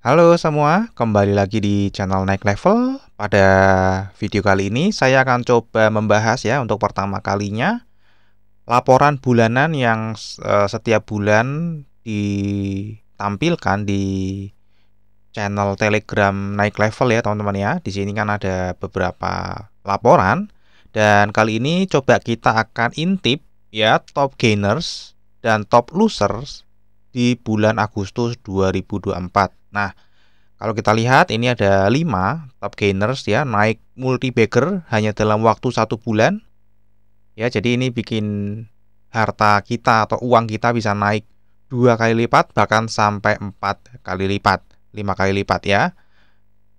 Halo semua, kembali lagi di channel Naik Level. Pada video kali ini saya akan coba membahas ya untuk pertama kalinya laporan bulanan yang setiap bulan ditampilkan di channel Telegram Naik Level ya teman-teman ya. Di sini kan ada beberapa laporan dan kali ini coba kita akan intip ya top gainers dan top losers di bulan Agustus 2024. Nah, kalau kita lihat ini ada 5 top gainers ya, naik multi bagger hanya dalam waktu 1 bulan. Ya, jadi ini bikin harta kita atau uang kita bisa naik 2 kali lipat, bahkan sampai 4 kali lipat, 5 kali lipat ya.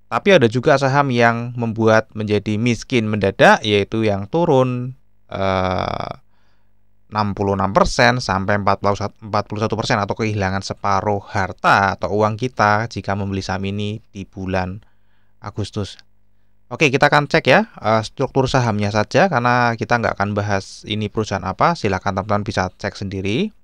Tapi ada juga saham yang membuat menjadi miskin mendadak, yaitu yang turun 66% sampai 41% atau kehilangan separuh harta atau uang kita jika membeli saham ini di bulan Agustus. Oke, kita akan cek ya struktur sahamnya saja karena kita nggak akan bahas ini perusahaan apa. Silahkan teman-teman bisa cek sendiri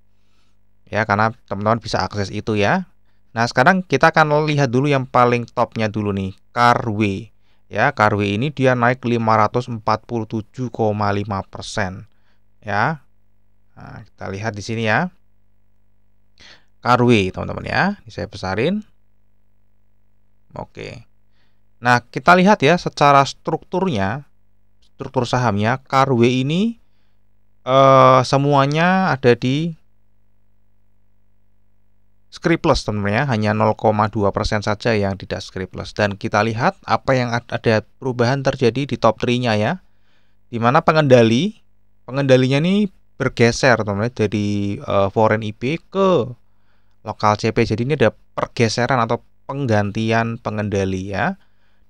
ya, karena teman-teman bisa akses itu ya. Nah, sekarang kita akan lihat dulu yang paling topnya dulu nih, Carwe. Ya, Carwe ini dia naik 547,5% ya. Nah, kita lihat di sini ya. Carwe, teman-teman ya. Ini saya besarin. Oke. Nah, kita lihat ya secara strukturnya, struktur sahamnya, Carwe ini semuanya ada di scriptless teman-teman ya, hanya 0,2% saja yang tidak scriptless. Dan kita lihat apa yang ada perubahan terjadi di top 3-nya ya. Di mana pengendalinya ini bergeser teman-teman dari foreign IP ke lokal CP. Jadi ini ada pergeseran atau penggantian pengendali ya.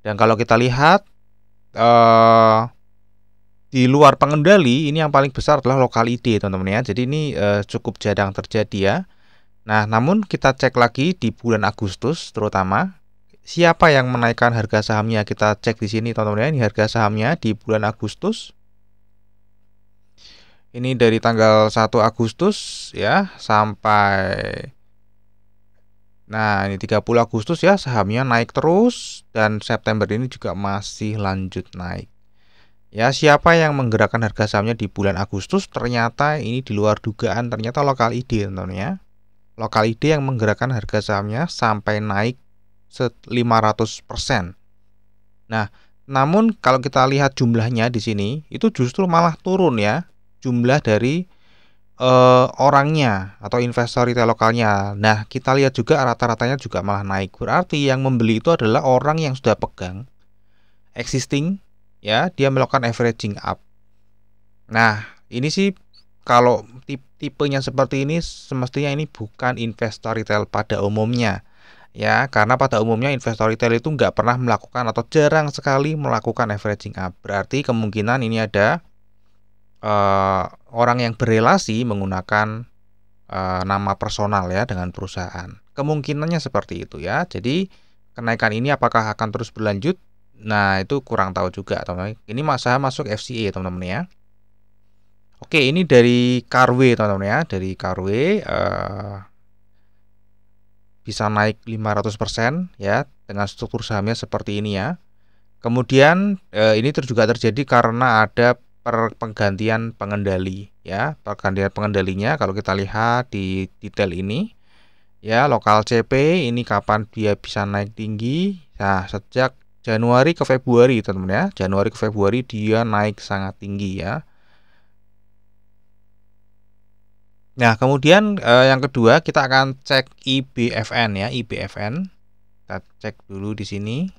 Dan kalau kita lihat di luar pengendali ini yang paling besar adalah lokal ID teman-teman ya. Jadi ini cukup jarang terjadi ya. Nah, namun kita cek lagi di bulan Agustus terutama siapa yang menaikkan harga sahamnya. Kita cek di sini teman-teman ya. Ini harga sahamnya di bulan Agustus. Ini dari tanggal 1 Agustus ya sampai ini 30 Agustus ya, sahamnya naik terus dan September ini juga masih lanjut naik. Ya, siapa yang menggerakkan harga sahamnya di bulan Agustus? Ternyata ini di luar dugaan, ternyata lokal ID teman-teman ya. Lokal ID yang menggerakkan harga sahamnya sampai naik 500%. Nah, namun kalau kita lihat jumlahnya di sini itu justru malah turun ya, jumlah dari orangnya atau investor retail lokalnya. Nah, kita lihat juga rata-ratanya juga malah naik. Berarti yang membeli itu adalah orang yang sudah pegang existing ya, dia melakukan averaging up. Nah, ini sih kalau tipenya seperti ini semestinya ini bukan investor retail pada umumnya ya, karena pada umumnya investor retail itu nggak pernah melakukan atau jarang sekali melakukan averaging up. Berarti kemungkinan ini ada orang yang berelasi menggunakan nama personal ya dengan perusahaan. Kemungkinannya seperti itu ya. Jadi kenaikan ini apakah akan terus berlanjut? Nah, itu kurang tahu juga teman-teman. Ini masa masuk FCA teman-teman ya. Oke, ini dari Carwe teman-teman ya. Dari Carwe bisa naik 500% ya dengan struktur sahamnya seperti ini ya. Kemudian ini juga terjadi karena ada pergantian pengendali ya. Pergantian pengendalinya kalau kita lihat di detail ini ya, lokal CP ini kapan dia bisa naik tinggi. Nah, sejak Januari ke Februari teman-teman ya. Januari ke Februari dia naik sangat tinggi ya. Nah, kemudian yang kedua kita akan cek IBFN ya, IBFN. Kita cek dulu di sini.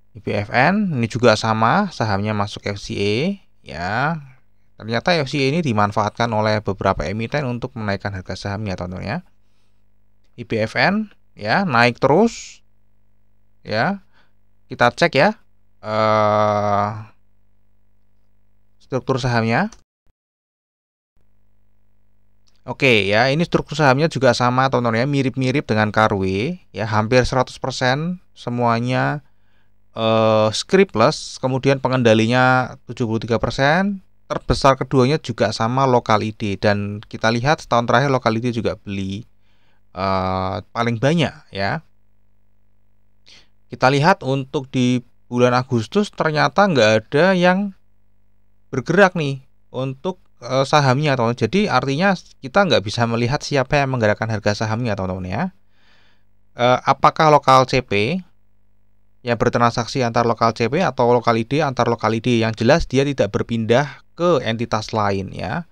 IBFN ini juga sama, sahamnya masuk FCA ya. Ternyata FCA ini dimanfaatkan oleh beberapa emiten untuk menaikkan harga sahamnya teman-teman ya. IBFN ya naik terus ya. Kita cek ya struktur sahamnya. Oke ya, ini struktur sahamnya juga sama teman-teman ya, mirip-mirip dengan Carwe ya, hampir 100% semuanya scriptless, kemudian pengendalinya 73%, terbesar keduanya juga sama lokal ID. Dan kita lihat setahun terakhir lokal ID juga beli paling banyak ya. Kita lihat untuk di bulan Agustus ternyata nggak ada yang bergerak nih untuk sahamnya, teman-teman. Jadi artinya kita nggak bisa melihat siapa yang menggerakkan harga sahamnya, teman-teman ya. Apakah lokal CP yang bertransaksi antar lokal CP atau lokal ID antar lokal ID? Yang jelas dia tidak berpindah ke entitas lain ya.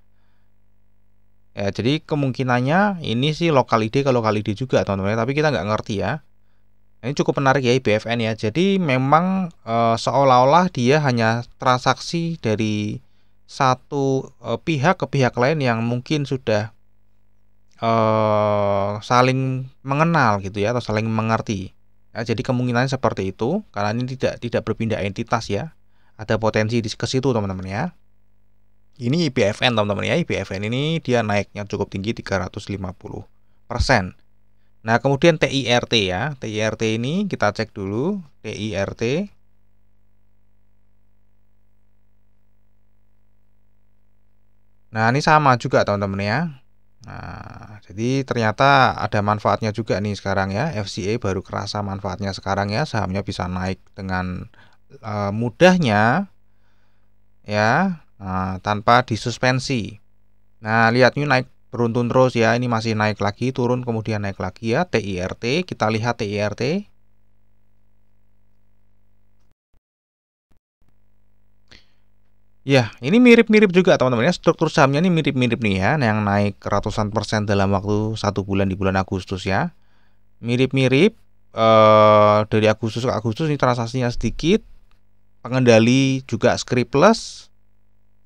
Ya, jadi kemungkinannya ini sih lokal ID ke lokal ID juga, teman-teman. Tapi kita nggak ngerti ya. Ini cukup menarik ya IBFN ya. Jadi memang seolah-olah dia hanya transaksi dari satu pihak ke pihak lain yang mungkin sudah saling mengenal gitu ya, atau saling mengerti. Ya, jadi kemungkinannya seperti itu karena ini tidak berpindah entitas ya. Ada potensi ke situ, teman-teman ya. Ini IBFN, teman-teman ya. IBFN ini dia naiknya cukup tinggi 350%. Nah, kemudian TIRT ya. TIRT ini kita cek dulu. TIRT. Nah, ini sama juga, teman-teman ya. Nah, jadi ternyata ada manfaatnya juga nih sekarang ya. FCA baru kerasa manfaatnya sekarang ya. Sahamnya bisa naik dengan mudahnya ya, tanpa disuspensi. Nah, lihat ini naik beruntun terus ya. Ini masih naik lagi, turun kemudian naik lagi ya. TIRT, kita lihat TIRT. Ya, ini mirip-mirip juga, teman-teman ya. Struktur sahamnya ini mirip-mirip nih ya, yang naik ratusan persen dalam waktu 1 bulan di bulan Agustus ya. Mirip-mirip dari Agustus ke Agustus ini transaksinya sedikit. Pengendali juga scriptless.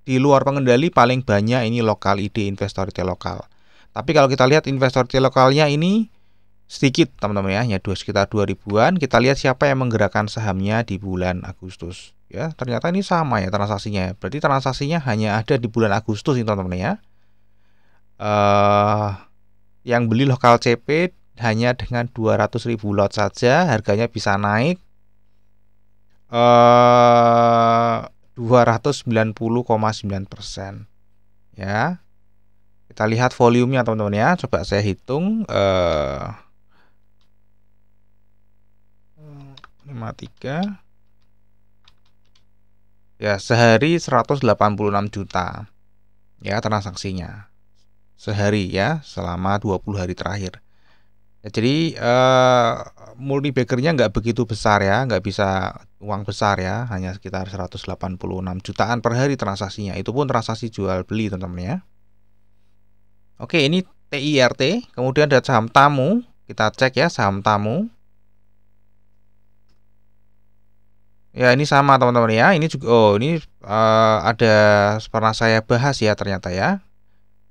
Di luar pengendali paling banyak ini lokal ID, investor retail lokal. Tapi kalau kita lihat investor retail lokalnya ini sedikit, teman-teman ya, hanya sekitar 2000-an. Kita lihat siapa yang menggerakkan sahamnya di bulan Agustus. Ya, ternyata ini sama ya transaksinya. Berarti transaksinya hanya ada di bulan Agustus ini, teman-teman ya. Yang beli lokal CP hanya dengan 200.000 lot saja, harganya bisa naik 290,9% ya. Kita lihat volumenya, teman-teman ya. Coba saya hitung 53 ya, sehari 186 juta ya transaksinya sehari ya, selama 20 hari terakhir ya. Jadi multi baggernya nggak begitu besar ya, nggak bisa uang besar ya, hanya sekitar 186 jutaan per hari transaksinya. Itu pun transaksi jual beli, teman-teman ya. Oke, ini TIRT. Kemudian ada saham tamu. Kita cek ya saham tamu. Ya, ini sama, teman-teman ya. Ini juga ini ada pernah saya bahas ya ternyata ya.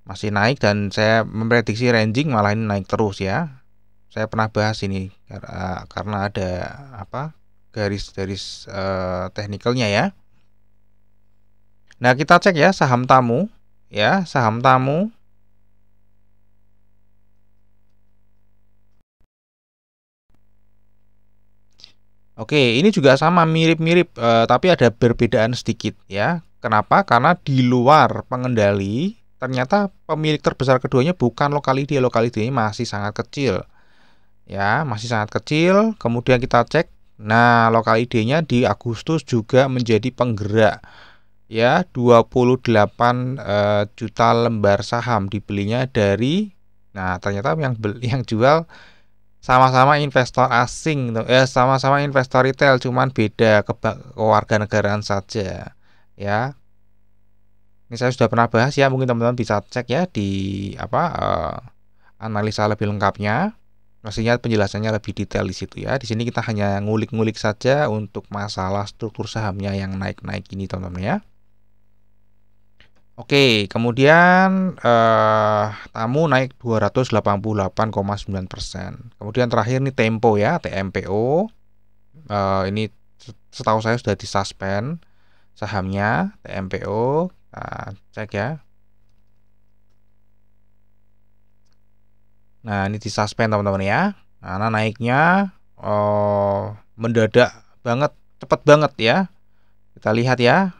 Masih naik dan saya memprediksi ranging malah ini naik terus ya. Saya pernah bahas ini karena ada apa? Garis-garis teknikalnya ya. Nah, kita cek ya saham tamu ya, saham tamu. Oke, ini juga sama mirip-mirip, tapi ada perbedaan sedikit ya. Kenapa? Karena di luar pengendali ternyata pemilik terbesar keduanya bukan lokal ID. Lokal ID ini masih sangat kecil ya, masih sangat kecil. Kemudian kita cek, nah lokal ID-nya di Agustus juga menjadi penggerak ya, 28 juta lembar saham dibelinya dari, nah ternyata yang jual sama-sama investor asing, sama-sama investor retail, cuman beda kewarganegaraan saja ya. Ini saya sudah pernah bahas ya, mungkin teman-teman bisa cek ya di analisa lebih lengkapnya. Pastinya penjelasannya lebih detail di situ ya. Di sini kita hanya ngulik-ngulik saja untuk masalah struktur sahamnya yang naik-naik ini, teman-teman ya. Oke, kemudian tamu naik 288,9%. Kemudian terakhir nih Tempo ya, TMPO. Ini setahu saya sudah disuspend sahamnya TMPO. Nah, cek ya. Nah, ini disuspend, teman-teman ya. Karena naiknya mendadak banget, cepat banget ya. Kita lihat ya.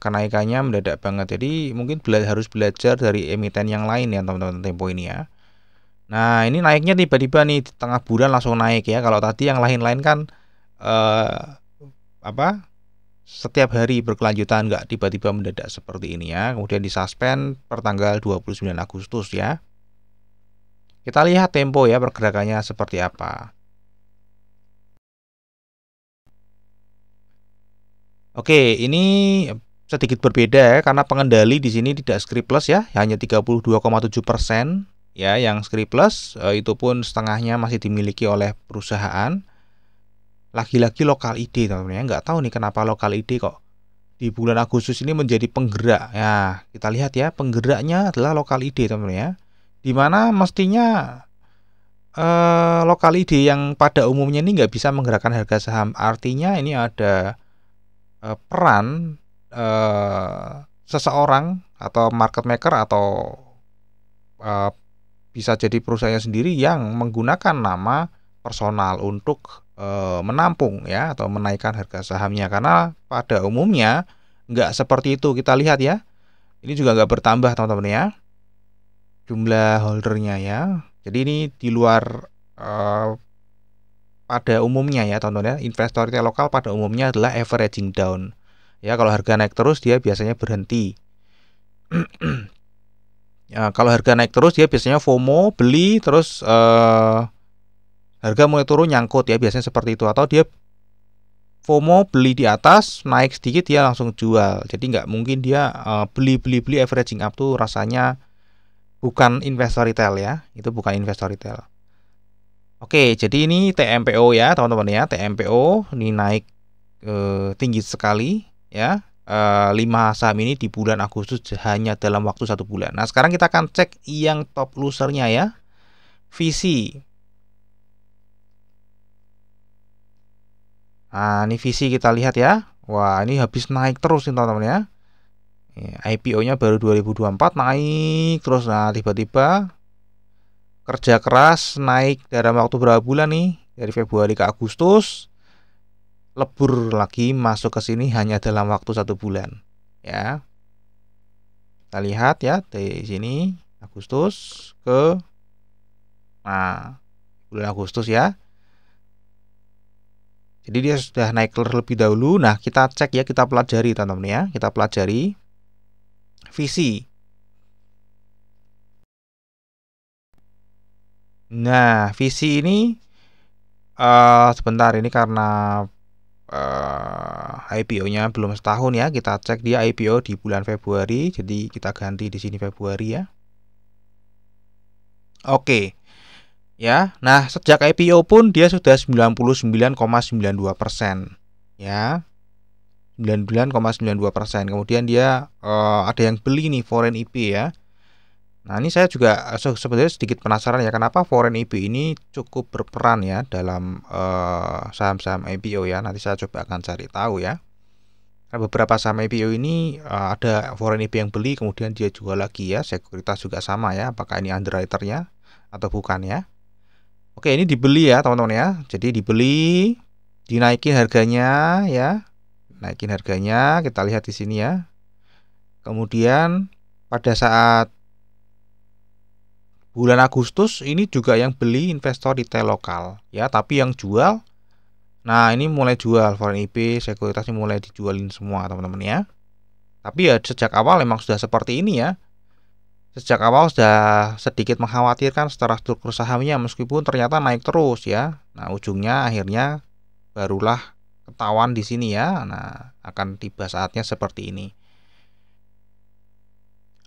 Kenaikannya mendadak banget, jadi mungkin harus belajar dari emiten yang lain ya, teman-teman Tempo ini ya. Nah, ini naiknya tiba-tiba nih di tengah bulan langsung naik ya. Kalau tadi yang lain-lain kan eh, apa setiap hari berkelanjutan, nggak tiba-tiba mendadak seperti ini ya. Kemudian disuspend per tanggal 29 Agustus ya. Kita lihat tempo ya pergerakannya seperti apa. Oke, ini sedikit berbeda ya, karena pengendali di sini tidak scriptless ya, hanya 32,7% ya yang scriptless, itu pun setengahnya masih dimiliki oleh perusahaan. Lagi-lagi lokal ID teman-teman ya, nggak tahu nih kenapa lokal ID kok di bulan Agustus ini menjadi penggerak ya. Kita lihat ya, penggeraknya adalah lokal ID teman-teman ya, dimana mestinya lokal ID yang pada umumnya ini nggak bisa menggerakkan harga saham. Artinya ini ada peran seseorang atau market maker atau bisa jadi perusahaan sendiri yang menggunakan nama personal untuk menampung ya atau menaikkan harga sahamnya, karena pada umumnya nggak seperti itu. Kita lihat ya, ini juga nggak bertambah teman-teman ya jumlah holdernya ya. Jadi ini di luar pada umumnya ya teman-teman ya, investor retail lokal pada umumnya adalah averaging down ya. Kalau harga naik terus dia biasanya berhenti. Ya, kalau harga naik terus dia biasanya FOMO, beli terus harga mulai turun nyangkut ya, biasanya seperti itu. Atau dia FOMO, beli di atas, naik sedikit dia langsung jual. Jadi nggak mungkin dia beli averaging up tuh rasanya bukan investor retail ya, itu bukan investor retail. Oke, jadi ini TMPO ya teman-teman ya, TMPO ini naik tinggi sekali ya. 5 saham ini di bulan Agustus hanya dalam waktu 1 bulan. Nah sekarang kita akan cek yang top losernya ya, Visi. Nah ini Visi kita lihat ya. Wah ini habis naik terus nih teman-teman ya. IPO-nya baru 2024 naik terus. Nah tiba-tiba kerja keras naik dalam waktu berapa bulan nih, dari Februari ke Agustus, lebur lagi masuk ke sini hanya dalam waktu 1 bulan ya. Kita lihat ya dari sini Agustus ke bulan Agustus ya. Jadi dia sudah naik terlebih dahulu. Nah kita cek ya, kita pelajari teman-teman ya, kita pelajari Visi. Nah Visi ini sebentar, ini karena IPO-nya belum setahun ya. Kita cek dia IPO di bulan Februari, jadi kita ganti di sini Februari ya. Oke. Ya. Nah, sejak IPO pun dia sudah 99,92% ya. 99,92%. Kemudian dia ada yang beli nih foreign IP ya. Nah, ini saya juga sebenarnya sedikit penasaran ya, kenapa foreign IP ini cukup berperan ya dalam saham-saham IPO ya. Nanti saya coba akan cari tahu ya. Nah, beberapa saham IPO ini ada foreign IP yang beli, kemudian dia jual lagi ya. Sekuritas juga sama ya, apakah ini underwriternya atau bukan ya. Oke, ini dibeli ya teman-teman ya. Jadi dibeli, dinaikin harganya ya. Naikin harganya, kita lihat di sini ya. Kemudian pada saat bulan Agustus ini juga yang beli investor retail lokal ya, tapi yang jual, nah ini mulai jual foreign IP, sekuritasnya mulai dijualin semua teman-teman ya. Tapi ya sejak awal memang sudah seperti ini ya. Sejak awal sudah sedikit mengkhawatirkan secara struktur sahamnya, meskipun ternyata naik terus ya. Nah ujungnya akhirnya barulah ketahuan di sini ya. Nah akan tiba saatnya seperti ini.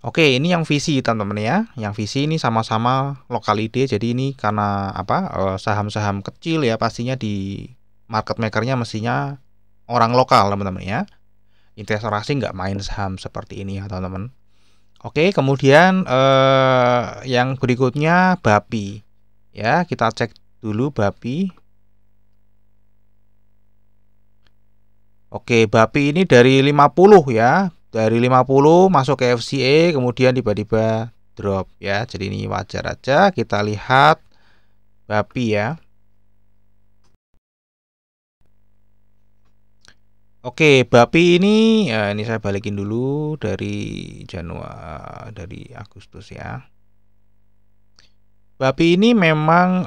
Oke, ini yang Visi teman-teman ya. Yang Visi ini sama-sama lokal ID. Jadi ini karena apa? Saham-saham kecil ya, pastinya di market makernya mestinya orang lokal teman-teman ya. Investor asing nggak main saham seperti ini ya teman-teman. Oke, kemudian yang berikutnya Bapi. Ya, kita cek dulu Bapi. Oke, Bapi ini dari 50 ya. Dari 50 masuk ke FCA, kemudian tiba-tiba drop ya. Jadi ini wajar aja. Kita lihat Bapi ya. Oke, Bapi ini ya, ini saya balikin dulu dari Agustus ya. BAPI ini memang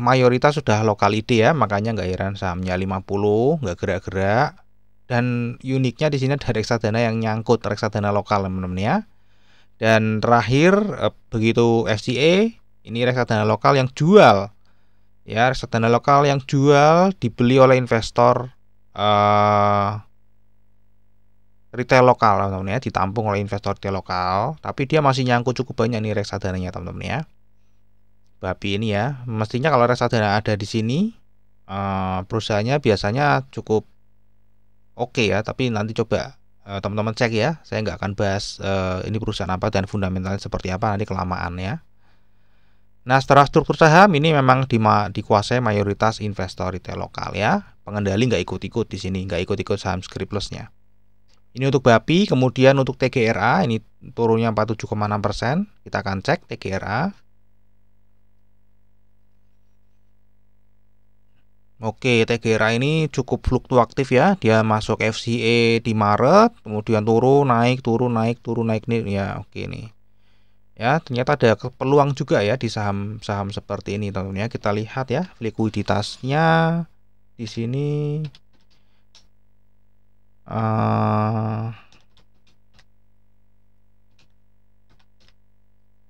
mayoritas sudah lokal ID ya, makanya nggak heran sahamnya 50, nggak gerak-gerak. Dan uniknya di sini ada reksadana yang nyangkut, reksadana lokal teman-teman ya. Dan terakhir begitu FCA, ini reksadana lokal yang jual. Ya, reksadana lokal yang jual dibeli oleh investor retail lokal teman-teman ya, ditampung oleh investor retail lokal, tapi dia masih nyangkut cukup banyak nih reksadananya teman-teman ya. BAPI ini ya, mestinya kalau reksadana ada di sini, perusahaannya biasanya cukup oke ya, tapi nanti coba teman-teman cek ya. Saya nggak akan bahas ini perusahaan apa dan fundamentalnya seperti apa, nanti kelamaan ya. Nah, setelah struktur saham ini memang dikuasai mayoritas investor retail lokal ya. Pengendali nggak ikut-ikut di sini, nggak ikut-ikut saham script plusnya. Ini untuk BAPI, kemudian untuk TGRA ini turunnya 47,6%. Kita akan cek TGRA. Oke, TGRA ini cukup fluktuatif ya. Dia masuk FCA di Maret, kemudian turun, naik, turun, naik, turun, naik nih. Ya, oke nih. Ya, ternyata ada peluang juga ya di saham-saham seperti ini, teman-teman ya. Kita lihat ya, likuiditasnya di sini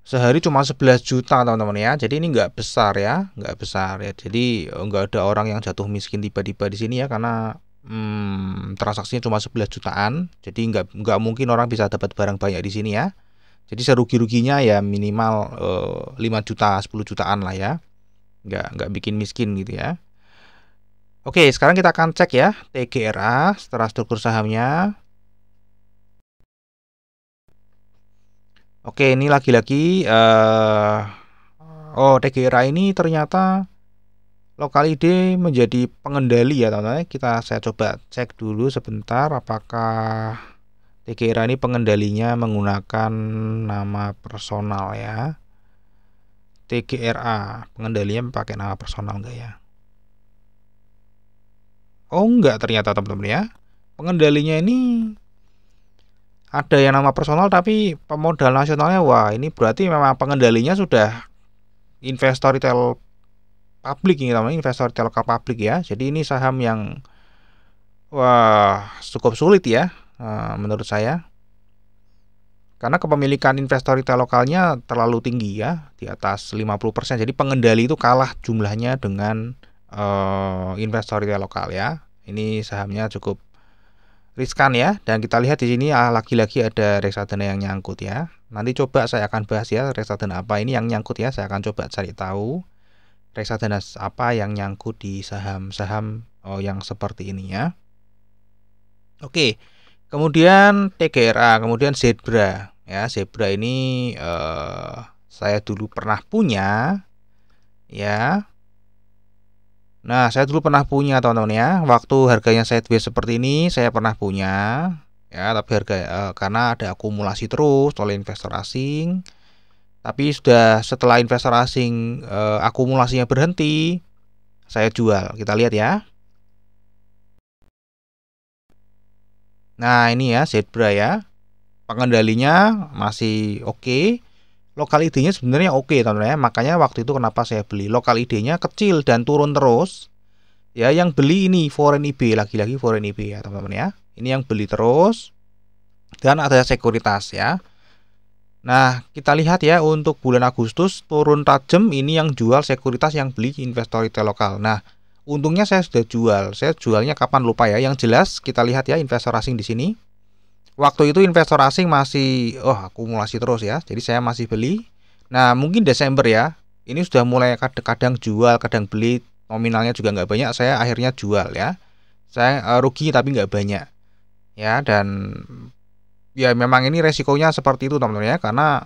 sehari cuma 11 juta teman-teman ya. Jadi ini nggak besar ya, nggak besar ya. Jadi nggak ada orang yang jatuh miskin tiba-tiba di sini ya, karena transaksinya cuma 11 jutaan. Jadi nggak mungkin orang bisa dapat barang banyak di sini ya. Jadi serugi-ruginya ya minimal 5 juta, 10 jutaan lah ya. Nggak bikin miskin gitu ya. Oke, sekarang kita akan cek ya TGRA setelah struktur sahamnya. Oke, ini lagi-lagi TGRA ini ternyata lokal ID menjadi pengendali ya teman-teman. Saya coba cek dulu sebentar apakah TGRA ini pengendalinya menggunakan nama personal ya. TGRA pengendalinya pakai nama personal enggak ya? Oh enggak, ternyata teman-teman ya. Pengendalinya ini ada yang nama personal tapi pemodal nasionalnya. Wah, ini berarti memang pengendalinya sudah investor retail publik ini namanya, investor retail lokal publik ya. Jadi ini saham yang cukup sulit ya menurut saya. Karena kepemilikan investor retail lokalnya terlalu tinggi ya, di atas 50%. Jadi pengendali itu kalah jumlahnya dengan investor retail lokal ya. Ini sahamnya cukup riskan ya, dan kita lihat di sini lagi-lagi ada reksadana yang nyangkut ya. Nanti coba saya akan bahas ya reksadana apa ini yang nyangkut ya. Saya akan coba cari tahu reksadana apa yang nyangkut di saham-saham yang seperti ini ya. Oke, kemudian TGRA, kemudian Zebra ya. Zebra ini saya dulu pernah punya ya. Nah, saya dulu pernah punya teman-teman ya. Waktu harganya sideways seperti ini, saya pernah punya ya. Tapi harga karena ada akumulasi terus oleh investor asing. Tapi setelah investor asing akumulasinya berhenti, saya jual. Kita lihat ya. Nah, ini ya Zebra ya. Pengendalinya masih oke. Lokal ID-nya sebenarnya oke teman-teman ya. Makanya waktu itu kenapa saya beli. Lokal ID-nya kecil dan turun terus. Ya, yang beli ini foreign IB, lagi-lagi foreign IB ya teman-teman ya. Ini yang beli terus dan ada sekuritas ya. Nah, kita lihat ya untuk bulan Agustus turun tajam, ini yang jual sekuritas, yang beli investor retail lokal. Nah, untungnya saya sudah jual. Saya jualnya kapan lupa ya. Yang jelas kita lihat ya investor asing di sini. Waktu itu investor asing masih akumulasi terus ya. Jadi saya masih beli. Nah, mungkin Desember ya. Ini sudah mulai kadang jual, kadang beli. Nominalnya juga nggak banyak. Saya akhirnya jual ya. Saya rugi tapi nggak banyak ya. Dan ya memang ini resikonya seperti itu teman-teman ya. Karena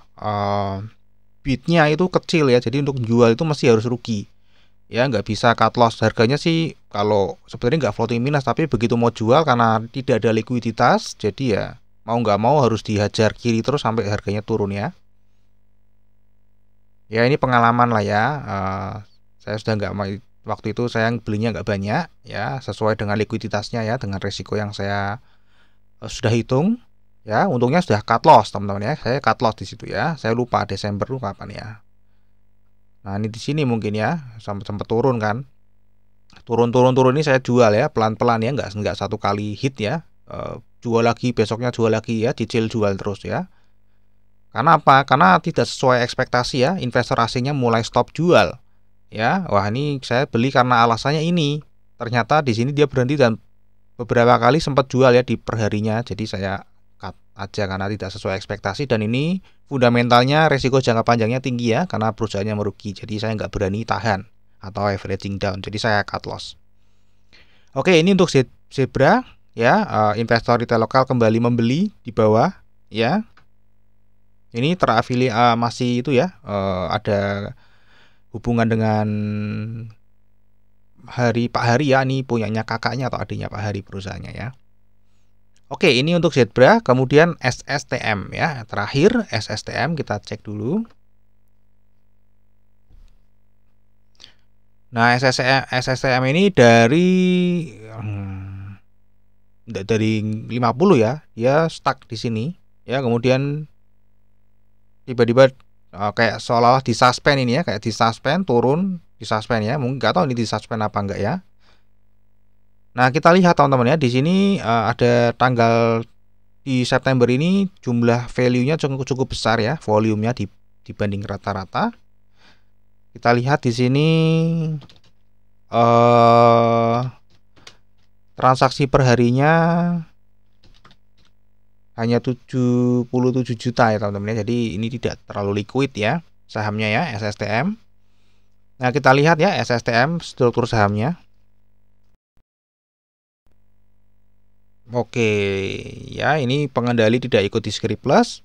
bidnya itu kecil ya. Jadi untuk jual itu mesti harus rugi. Ya, nggak bisa cut loss. Harganya sih kalau sebenarnya nggak floating minus, tapi begitu mau jual karena tidak ada likuiditas, jadi ya mau nggak mau harus dihajar kiri terus sampai harganya turun ya. Ya ini pengalaman lah ya. Saya sudah nggak mau, waktu itu saya belinya nggak banyak ya, sesuai dengan likuiditasnya ya, dengan resiko yang saya sudah hitung ya. Untungnya sudah cut loss teman-teman ya. Saya cut loss di situ ya. Saya lupa Desember lu kapan ya. Nah, ini di sini mungkin ya, sempat turun kan. Turun ini saya jual ya, pelan-pelan ya, nggak satu kali hit ya. Jual lagi, besoknya jual lagi ya, cicil jual terus ya. Karena apa? Karena tidak sesuai ekspektasi ya, investor asingnya mulai stop jual. Ya, wah ini saya beli karena alasannya ini. Ternyata di sini dia berhenti dan beberapa kali sempat jual ya di perharinya. Jadi saya cut aja karena tidak sesuai ekspektasi, dan ini fundamentalnya resiko jangka panjangnya tinggi ya, karena perusahaannya merugi. Jadi saya nggak berani tahan atau averaging down. Jadi saya cut loss. Oke, ini untuk Zebra ya, investor retail lokal kembali membeli di bawah ya. Ini terafili masih itu ya, ada hubungan dengan Pak Hari ya, ini punyanya kakaknya atau adiknya Pak Hari perusahaannya ya. Oke, ini untuk Zebra, kemudian SSTM ya. Terakhir SSTM kita cek dulu. Nah, SSTM ini dari 50 ya. Dia stuck di sini ya, kemudian tiba-tiba kayak seolah-olah disuspend ini ya, kayak disuspend turun, disuspend ya. Mungkin nggak tahu ini disuspend apa enggak ya. Nah, kita lihat teman-teman ya, di sini ada tanggal di September ini jumlah value-nya cukup besar ya, volumenya dibanding rata-rata. Kita lihat di sini transaksi perharinya hanya 77 juta ya teman-teman ya. Jadi ini tidak terlalu liquid ya sahamnya ya, SSTM. Nah, kita lihat ya SSTM struktur sahamnya. Oke, ya ini pengendali tidak ikut Discrete Plus.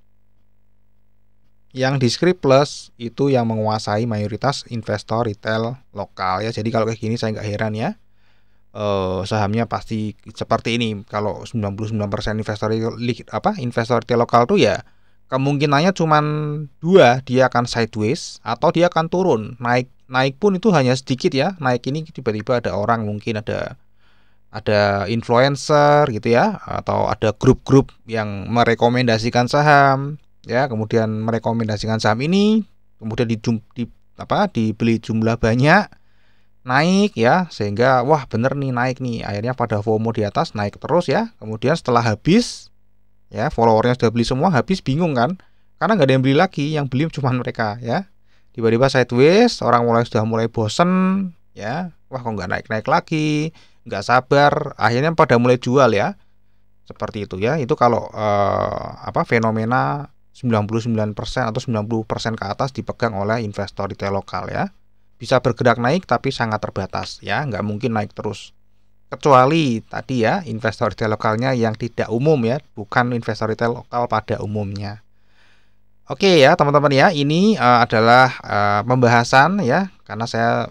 Yang Discrete Plus itu yang menguasai mayoritas investor retail lokal ya. Jadi kalau kayak gini saya nggak heran ya. Sahamnya pasti seperti ini. Kalau 99% investor retail lokal tuh ya kemungkinannya cuma 2, dia akan sideways atau dia akan turun. Naik pun itu hanya sedikit ya. Naik ini tiba-tiba ada orang, mungkin ada influencer gitu ya, atau ada grup-grup yang merekomendasikan saham ya, kemudian merekomendasikan saham ini, kemudian dibeli jumlah banyak, naik ya, sehingga wah bener nih naik nih, akhirnya pada FOMO di atas, naik terus ya. Kemudian setelah habis ya, followernya sudah beli semua, habis bingung kan, karena nggak ada yang beli lagi, yang beli cuma mereka ya. Tiba-tiba sideways, orang sudah mulai bosen ya, wah kok nggak naik-naik lagi, nggak sabar, akhirnya pada mulai jual ya. Seperti itu ya. Itu kalau fenomena 99% atau 90% ke atas dipegang oleh investor retail lokal ya. Bisa bergerak naik tapi sangat terbatas ya, nggak mungkin naik terus. Kecuali tadi ya, investor retail lokalnya yang tidak umum ya, bukan investor retail lokal pada umumnya. Oke ya teman-teman ya, ini adalah pembahasan ya, karena saya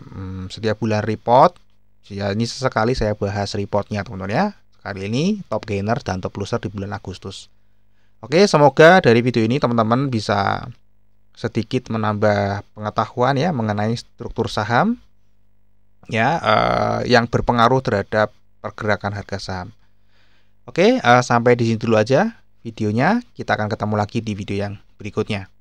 setiap bulan report ya, ini sesekali saya bahas reportnya teman-teman ya. Kali ini top gainer dan top loser di bulan Agustus. Oke, semoga dari video ini teman-teman bisa sedikit menambah pengetahuan ya mengenai struktur saham ya, yang berpengaruh terhadap pergerakan harga saham. Oke, sampai di sini dulu aja videonya. Kita akan ketemu lagi di video yang berikutnya.